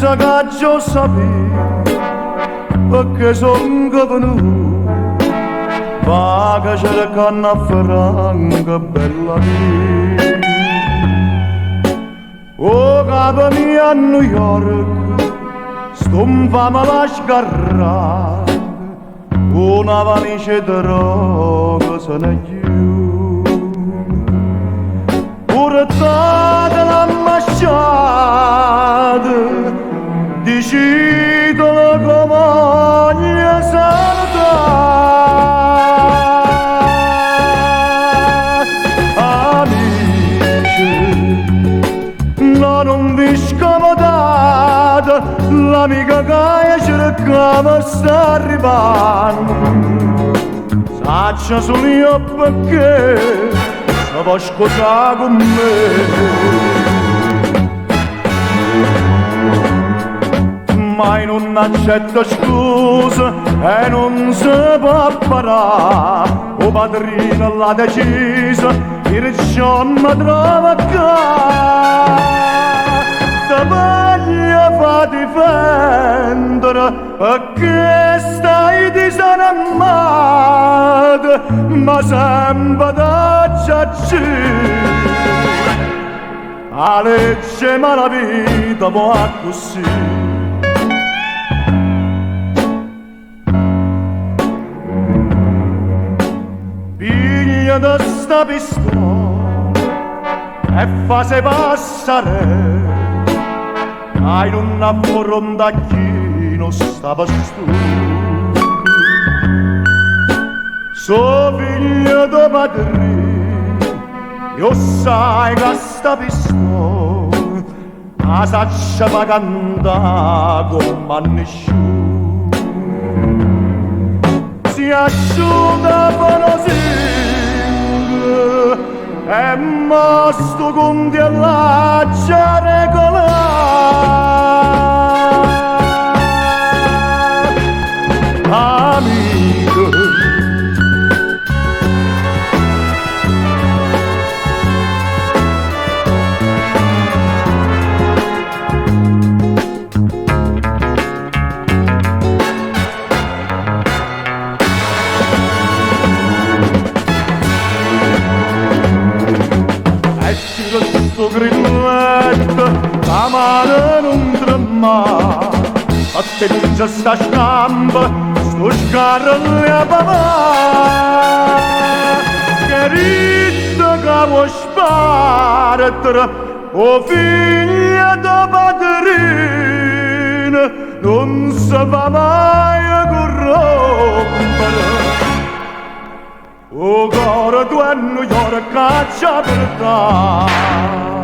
senza caccio sapere perché son venuto vaga cercando a franca bella mia. O capo mia a New York stomfama la scarrata una valigia di roba se ne chiude portata l'ambasciata decidono come ogni non vi scomodate, l'amica che cercava sta arrivando. Saccia solo io perché se può scusare con me. Mai non accetta scuse e non si può parare. O padrino l'ha decisa, il giorno mi trova qua. Te voglio far difendere perché stai disanimata, ma sempre da giacere. La legge ma la vita va così. Piglia da sta pistola e fa se passare. Hai un affrontacchino sta pastuto. So figlio di padrino, io sai che sta pistola la saccia va cantare come nessuno. Si asciuga conosciuto e mosto con di allaccia regolare. Amico, questo grilletto, la mano non trema, a te non c'è sta scampa, sto scarro a papà, che ritto che vuoi sparare, o figlia da padrina, non si fa mai corrompere. O coro tu a New York caccia per te.